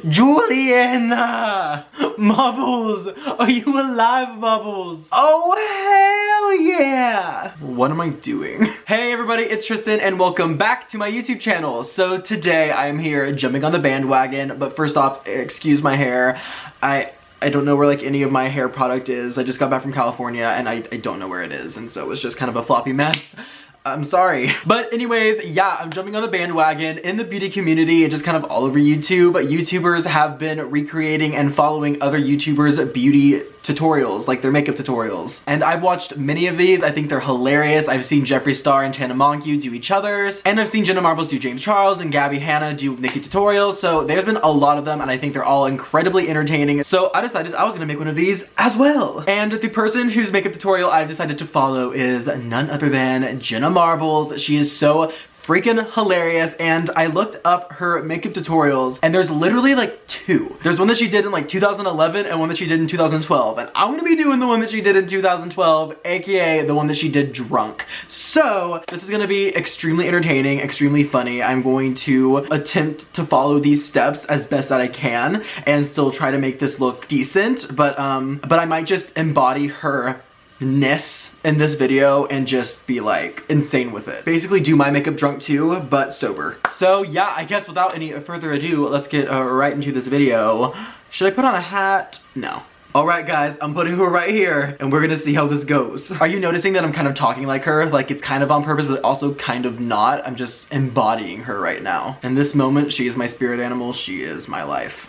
Juliana! Mubbles! Are you alive, Mubbles? Oh, hell yeah! What am I doing? Hey everybody, it's Tristan and welcome back to my YouTube channel. So today I'm here jumping on the bandwagon, but first off, excuse my hair. I don't know where like any of my hair product is. I just got back from California and I don't know where it is, and so it was just kind of a floppy mess. I'm sorry. But anyways, yeah, I'm jumping on the bandwagon in the beauty community and just kind of all over YouTube. YouTubers have been recreating and following other YouTubers' beauty tutorials, like their makeup tutorials. And I've watched many of these. I think they're hilarious. I've seen Jeffree Star and Tana Montague do each other's, and I've seen Jenna Marbles do James Charles and Gabby Hanna do Nikki tutorials. So there's been a lot of them and I think they're all incredibly entertaining. So I decided I was gonna make one of these as well. And the person whose makeup tutorial I've decided to follow is none other than Jenna Marbles. She is so freaking hilarious, and I looked up her makeup tutorials and there's literally like two. There's one that she did in like 2011 and one that she did in 2012, and I'm gonna be doing the one that she did in 2012, aka the one that she did drunk. So this is gonna be extremely entertaining, extremely funny. I'm going to attempt to follow these steps as best that I can and still try to make this look decent, but I might just embody her ness in this video and just be like insane with it. Basically do my makeup drunk too, but sober. So yeah, I guess without any further ado, let's get right into this video. Should I put on a hat? No. Alright guys, I'm putting her right here and we're gonna see how this goes. Are you noticing that I'm kind of talking like her? Like it's kind of on purpose, but also kind of not. I'm just embodying her right now. In this moment, she is my spirit animal. She is my life.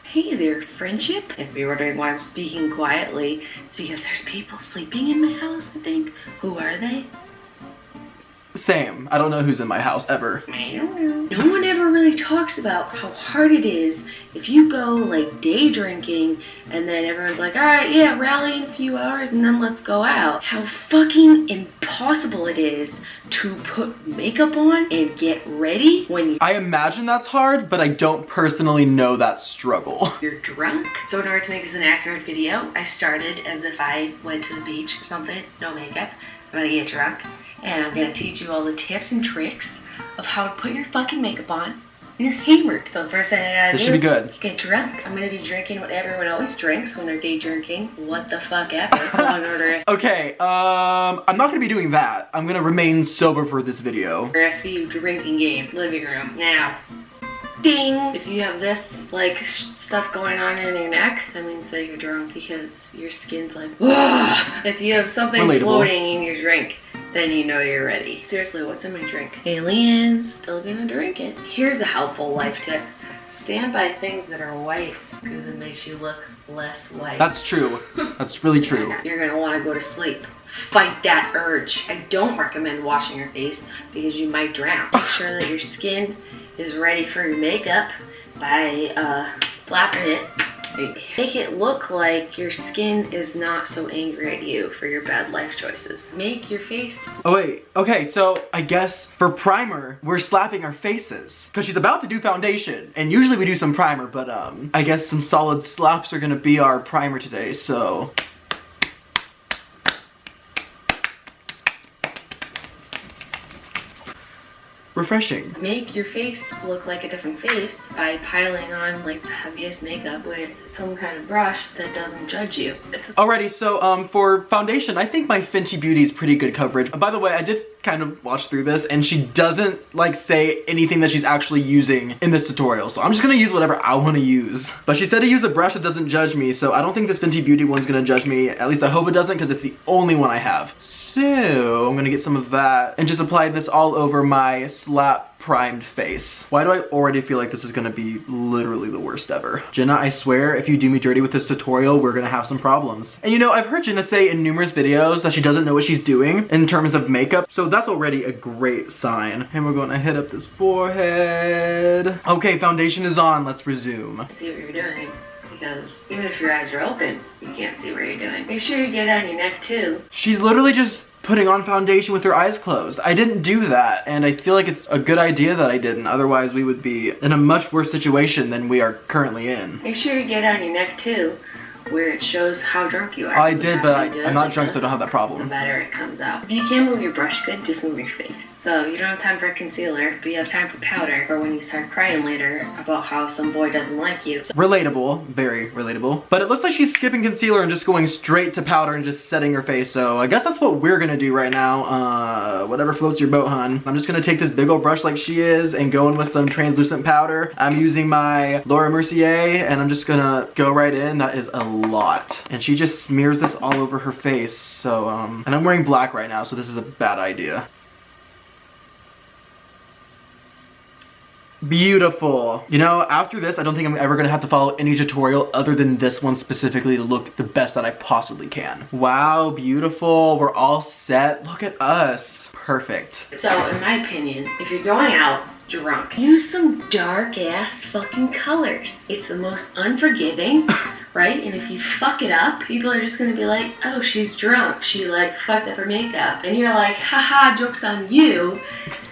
Hey there, friendship. If you're wondering why I'm speaking quietly, it's because there's people sleeping in my house, I think. Who are they? Same. I don't know who's in my house ever. I don't know. No one ever really talks about how hard it is if you go like day drinking and then everyone's like, alright, yeah, rally in a few hours and then let's go out. How fucking impossible it is to put makeup on and get ready when you— I imagine that's hard, but I don't personally know that struggle. You're drunk. So in order to make this an accurate video, I started as if I went to the beach or something, no makeup. I'm gonna get drunk and I'm gonna teach you all the tips and tricks of how to put your fucking makeup on when you're hammered. So the first thing I gotta do is get drunk. I'm gonna be drinking what everyone always drinks when they're day drinking. What the fuck ever. Law and Order. Okay, I'm not gonna be doing that. I'm gonna remain sober for this video. SVU drinking game, living room. Now, ding! If you have this like stuff going on in your neck, that means that you're drunk because your skin's like, whoa. If you have something floating in your drink, then you know you're ready. Seriously, what's in my drink? Aliens, still gonna drink it. Here's a helpful life tip. Stand by things that are white because it makes you look less white. That's true. That's really true. You're gonna wanna go to sleep. Fight that urge. I don't recommend washing your face because you might drown. Make sure that your skin is ready for your makeup by flapping it. Make it look like your skin is not so angry at you for your bad life choices. Make your face— Oh wait, okay, so I guess for primer, we're slapping our faces. Because she's about to do foundation, and usually we do some primer, but I guess some solid slaps are gonna be our primer today, so. Refreshing. Make your face look like a different face by piling on like the heaviest makeup with some kind of brush that doesn't judge you. Alrighty, so for foundation, I think my Fenty Beauty is pretty good coverage. By the way, I did kind of watch through this and she doesn't like say anything that she's actually using in this tutorial, so I'm just gonna use whatever I want to use. But she said to use a brush that doesn't judge me, so I don't think this Fenty Beauty one's gonna judge me. At least I hope it doesn't, because it's the only one I have. So I'm gonna get some of that and just apply this all over my slap primed face. Why do I already feel like this is gonna be literally the worst ever? Jenna, I swear if you do me dirty with this tutorial, we're gonna have some problems. And you know, I've heard Jenna say in numerous videos that she doesn't know what she's doing in terms of makeup, so that's already a great sign. And we're gonna hit up this forehead. Okay, foundation is on, let's resume. Let's see what you're doing. Because even if your eyes are open, you can't see what you're doing. Make sure you get it on your neck too. She's literally just putting on foundation with her eyes closed. I didn't do that, and I feel like it's a good idea that I didn't. Otherwise, we would be in a much worse situation than we are currently in. Make sure you get it on your neck too. where it shows how drunk you are. I 'Cause the did, faster but you do it I'm not like drunk, so I this, don't have that the problem. better it comes out. If you can't move your brush good, just move your face. So you don't have time for concealer, but you have time for powder for when you start crying later about how some boy doesn't like you. Relatable, very relatable. But it looks like she's skipping concealer and just going straight to powder and just setting her face. So I guess that's what we're gonna do right now. Whatever floats your boat, hun. I'm just gonna take this big old brush like she is and go in with some translucent powder. I'm using my Laura Mercier and I'm just gonna go right in. That is a lot. And she just smears this all over her face. So, and I'm wearing black right now, so this is a bad idea. Beautiful. You know, after this, I don't think I'm ever gonna have to follow any tutorial other than this one specifically to look the best that I possibly can. Wow, beautiful. We're all set. Look at us. Perfect. So, in my opinion, if you're going out drunk, use some dark ass fucking colors. It's the most unforgiving, right? And if you fuck it up, people are just gonna be like, oh, she's drunk. She like fucked up her makeup. And you're like, haha, joke's on you.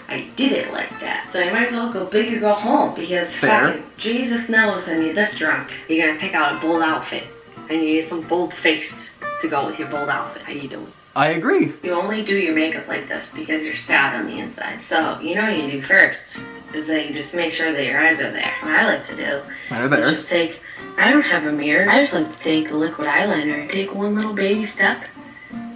I did it like that. So you might as well go big or go home because fucking Jesus knows when you're this drunk, you're gonna pick out a bold outfit and you need some bold face to go with your bold outfit. How you doing? I agree. You only do your makeup like this because you're sad on the inside. So you know what you do first is that you just make sure that your eyes are there. What I like to do is just take, I don't have a mirror, I just like to take a liquid eyeliner, take one little baby step,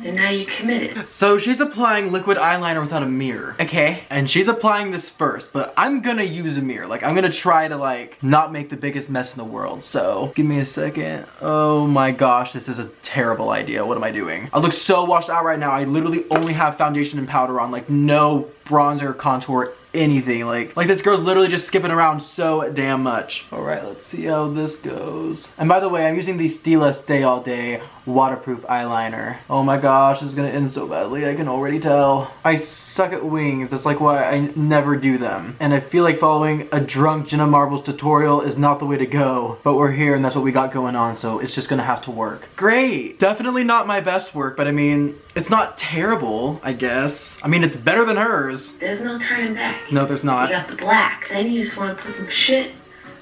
and now you committed. So she's applying liquid eyeliner without a mirror. Okay. And she's applying this first, but I'm gonna use a mirror. Like, I'm gonna try to like not make the biggest mess in the world. So give me a second. Oh my gosh, this is a terrible idea. What am I doing? I look so washed out right now. I literally only have foundation and powder on, like no bronzer, contour, anything. Like this girl's literally just skipping around so damn much. All right, let's see how this goes. And by the way, I'm using the Stila Stay All Day waterproof eyeliner. Oh my gosh, this is gonna end so badly. I can already tell. I suck at wings. That's like why I never do them. And I feel like following a drunk Jenna Marbles tutorial is not the way to go. But we're here and that's what we got going on, so it's just gonna have to work. Great. Definitely not my best work, but I mean, it's not terrible, I guess. I mean, it's better than hers. There's no turning back. No, there's not. You got the black. Then you just want to put some shit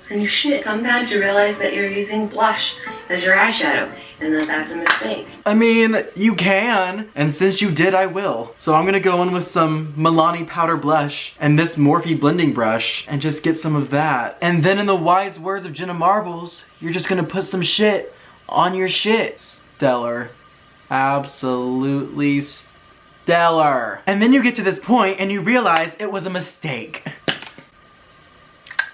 on your shit. Sometimes you realize that you're using blush as your eyeshadow and that that's a mistake. I mean, you can. And since you did, I will. So I'm gonna go in with some Milani powder blush and this Morphe blending brush and just get some of that. And then in the wise words of Jenna Marbles, you're just gonna put some shit on your shit. Stellar. Absolutely stellar. And then you get to this point and you realize it was a mistake.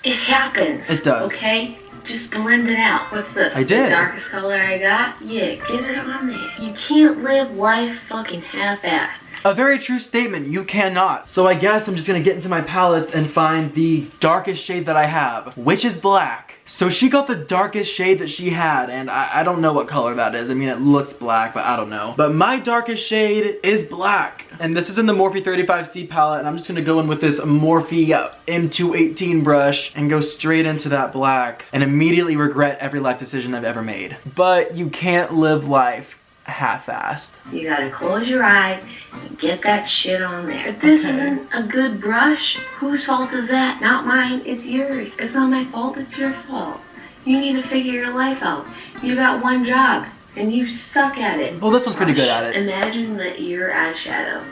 It happens. It does. Okay? Just blend it out. What's this? I did. The darkest color I got? Yeah, get it on there. You can't live life fucking half-assed. A very true statement. You cannot. So I guess I'm just gonna get into my palettes and find the darkest shade that I have, which is black. So she got the darkest shade that she had, and I don't know what color that is. I mean, it looks black, but I don't know. But my darkest shade is black. And this is in the Morphe 35C palette, and I'm just gonna go in with this Morphe M218 brush and go straight into that black and immediately regret every life decision I've ever made. But you can't live life half-assed. You gotta close your eye and get that shit on there. If this isn't a good brush, whose fault is that? Not mine, it's yours. It's not my fault, it's your fault. You need to figure your life out. You got one job, and you suck at it. Well, this one's pretty good at it. Imagine that your eyeshadow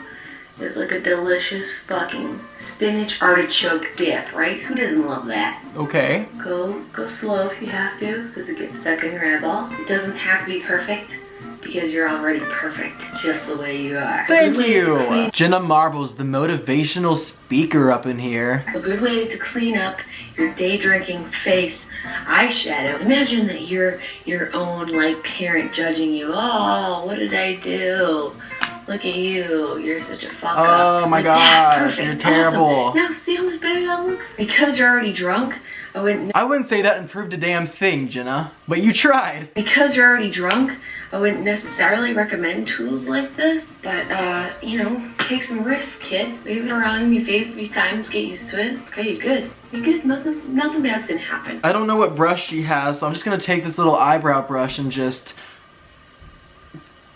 is like a delicious fucking spinach artichoke dip, right? Who doesn't love that? Okay. Go slow if you have to, because it gets stuck in your eyeball. It doesn't have to be perfect, because you're already perfect, just the way you are. Thank you! Jenna Marbles, the motivational speaker up in here. A good way to clean up your day drinking face eyeshadow. Imagine that you're your own like parent judging you. Oh, what did I do? Look at you, you're such a fuck up. Oh my like, god, perfect, you're terrible. Awesome. Now see how much better that looks? Because you're already drunk, I wouldn't say that improved a damn thing, Jenna. But you tried. Because you're already drunk, I wouldn't necessarily recommend tools like this. But, you know, take some risks, kid. Leave it around in your face a few times, get used to it. Okay, you're good. You're good. Nothing bad's gonna happen. I don't know what brush she has, so I'm just gonna take this little eyebrow brush and just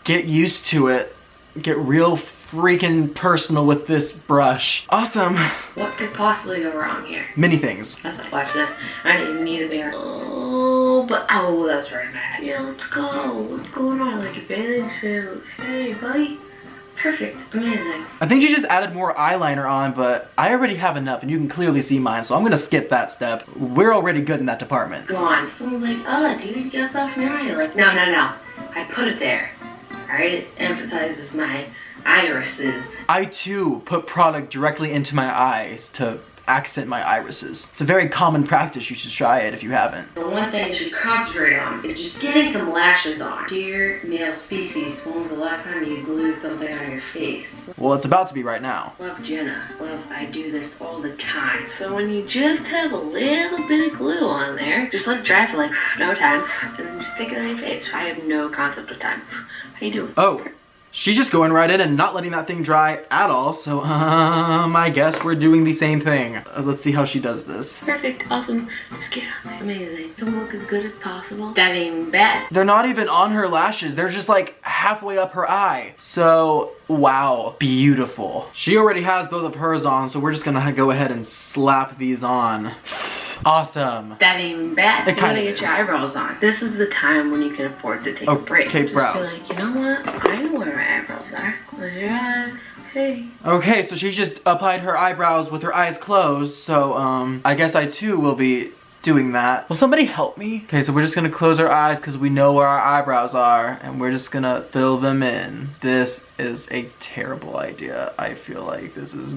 get used to it. Get real freaking personal with this brush. Awesome. What could possibly go wrong here? Many things. Watch this. I don't even need a mirror. Oh no, but oh, that's right, Matt. Yeah, let's go. What's going on? Like a bathing suit. Hey, buddy. Perfect. Amazing. I think she just added more eyeliner on, but I already have enough, and you can clearly see mine, so I'm gonna skip that step. We're already good in that department. Go on. Someone's like, oh, dude, you got stuff in your eye. You're like, no. I put it there. Alright? It emphasizes my irises. I, too, put product directly into my eyes to accent my irises. It's a very common practice. You should try it if you haven't. The one thing you should concentrate on is just getting some lashes on. Dear male species, when was the last time you glued something on your face? Well, it's about to be right now. Love Jenna. Love, I do this all the time. So when you just have a little bit of glue on there, just let it dry for like no time, and then just stick it on your face. I have no concept of time. How you doing? Oh. She's just going right in and not letting that thing dry at all, so I guess we're doing the same thing. Let's see how she does this. Perfect, awesome, just get it on. Amazing. Come look as good as possible. That ain't bad. They're not even on her lashes, they're just like halfway up her eye. So, wow, beautiful. She already has both of hers on, so we're just gonna go ahead and slap these on. Awesome. That ain't bad. You gotta get is. your eyebrows on. This is the time when you can afford to take a break. Okay, Just brows. be like, you know what? I know where my eyebrows are. Close your eyes. Okay. Okay, so she just applied her eyebrows with her eyes closed, so I guess I too will be doing that. Will somebody help me? Okay, so we're just gonna close our eyes because we know where our eyebrows are, and we're just gonna fill them in. This is a terrible idea. I feel like this is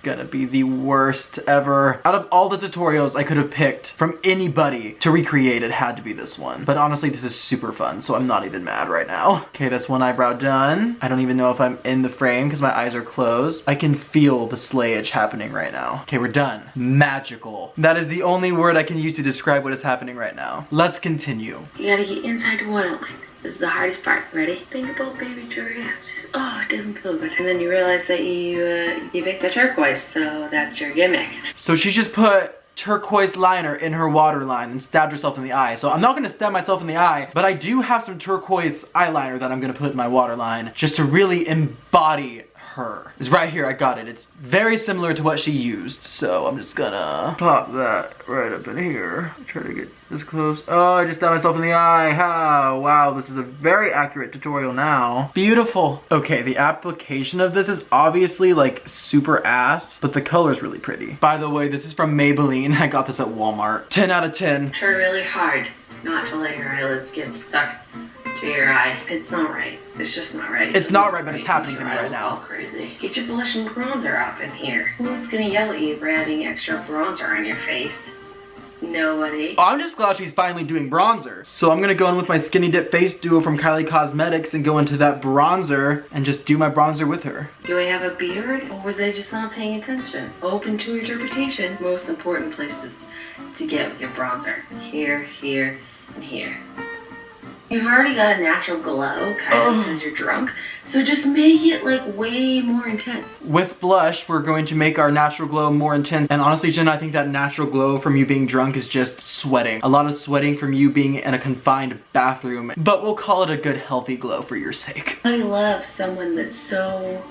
gonna be the worst ever. Out of all the tutorials I could have picked from anybody to recreate, it had to be this one. But honestly, this is super fun, so I'm not even mad right now. Okay, that's one eyebrow done. I don't even know if I'm in the frame because my eyes are closed. I can feel the slayage happening right now. Okay, we're done. Magical. That is the only word I can use to describe what is happening right now. Let's continue. You gotta get inside the waterline. This is the hardest part. Ready? Think about baby Julia. Just, oh, it doesn't feel good. And then you realize that you picked a turquoise, so that's your gimmick. So she just put turquoise liner in her waterline and stabbed herself in the eye. So I'm not gonna stab myself in the eye, but I do have some turquoise eyeliner that I'm gonna put in my waterline just to really embody her. It's right here, I got it. It's very similar to what she used, so I'm just gonna pop that right up in here. Try to get this close. Oh, I just stabbed myself in the eye. How? Wow, this is a very accurate tutorial now. Beautiful. Okay, the application of this is obviously like super ass, but the color is really pretty. By the way, this is from Maybelline. I got this at Walmart. 10 out of 10. Try really hard not to let your eyelids get stuck to your eye. It's not right. It's just not right. It's not right, but it's happening to me Your eye right will now. go crazy. Get your blush and bronzer up in here. Who's gonna yell at you for having extra bronzer on your face? Nobody. I'm just glad she's finally doing bronzer. So I'm gonna go in with my Skinny Dip Face Duo from Kylie Cosmetics and go into that bronzer and just do my bronzer with her. Do I have a beard, or was I just not paying attention? Open to interpretation. Most important places to get with your bronzer. Here, here, and here. You've already got a natural glow, kind of, because you're drunk. So just make it, like, way more intense. With blush, we're going to make our natural glow more intense. And honestly, Jenna, I think that natural glow from you being drunk is just sweating. A lot of sweating from you being in a confined bathroom. But we'll call it a good, healthy glow for your sake. I love someone that's so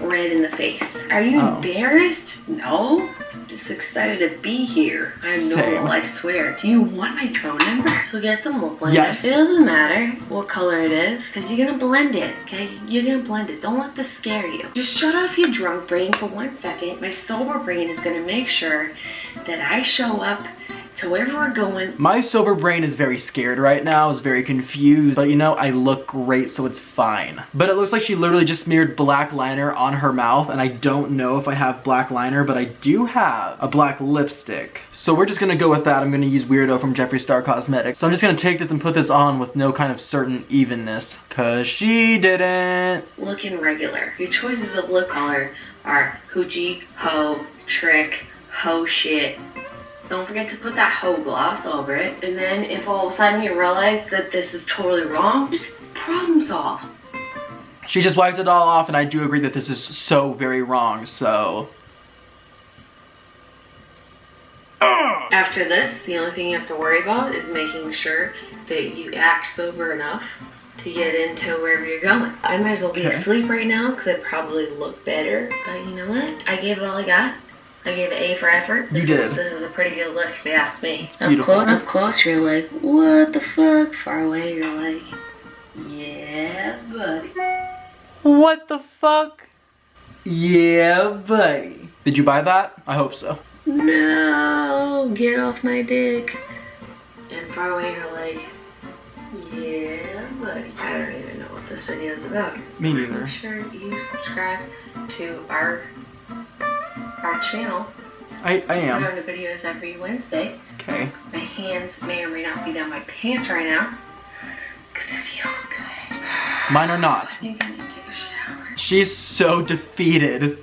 red in the face. Are you embarrassed? No. I'm just excited to be here. I'm normal, I swear. Do you want my phone number? So get some lip liner. Yes. It doesn't matter what color it is, because you're gonna blend it, okay? You're gonna blend it. Don't let this scare you. Just shut off your drunk brain for 1 second. My sober brain is gonna make sure that I show up to wherever we're going. My sober brain is very scared right now, is very confused, but you know, I look great, so it's fine. But it looks like she literally just smeared black liner on her mouth, and I don't know if I have black liner, but I do have a black lipstick. So we're just gonna go with that. I'm gonna use Weirdo from Jeffree Star Cosmetics. So I'm just gonna take this and put this on with no kind of certain evenness, cause she didn't. Looking regular. Your choices of lip color are hoochie, ho, trick, ho shit. Don't forget to put that hoe gloss over it. And then if all of a sudden you realize that this is totally wrong, just problem solve. She just wiped it all off, and I do agree that this is so very wrong, so... After this, the only thing you have to worry about is making sure that you act sober enough to get into wherever you're going. I might as well be asleep right now because I probably look better, but you know what? I gave it all I got. I gave it A for effort. You did. This is a pretty good look if you ask me. Beautiful. Up close, you're like, what the fuck? Far away, you're like, yeah, buddy. What the fuck? Yeah, buddy. Did you buy that? I hope so. No, get off my dick. And far away, you're like, yeah, buddy. I don't even know what this video is about. Me neither. Make sure you subscribe to our channel. I am. Put on the videos every Wednesday. Okay. My hands may or may not be down my pants right now because it feels good. Mine are not. I think I need to take a shower. She's so defeated.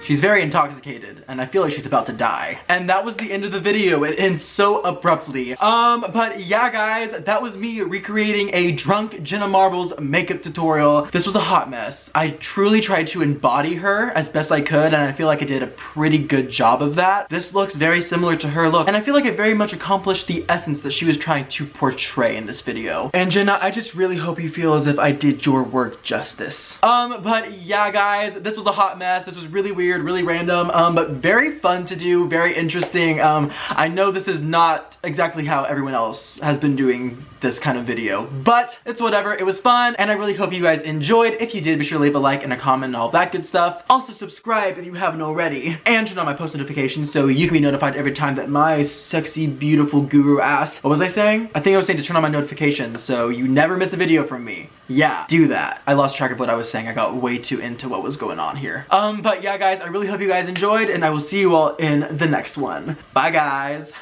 She's very intoxicated, and I feel like she's about to die. And that was the end of the video. It ends so abruptly. But yeah, guys, that was me recreating a drunk Jenna Marbles makeup tutorial. This was a hot mess. I truly tried to embody her as best I could, and I feel like I did a pretty good job of that. This looks very similar to her look, and I feel like it very much accomplished the essence that she was trying to portray in this video. And Jenna, I just really hope you feel as if I did your work justice. But yeah, guys, this was a hot mess. This was really weird, really random, but very fun to do, very interesting. I know this is not exactly how everyone else has been doing this kind of video, but it's whatever. It was fun, and I really hope you guys enjoyed. If you did, be sure to leave a like and a comment and all that good stuff. Also subscribe if you haven't already, and turn on my post notifications so you can be notified every time that my sexy, beautiful guru ass. What was I saying? I think I was saying to turn on my notifications so you never miss a video from me. Yeah, do that. I lost track of what I was saying. I got way too into what was going on here. But yeah, guys, I really hope you guys enjoyed, and I will see you all in the next one. Bye, guys.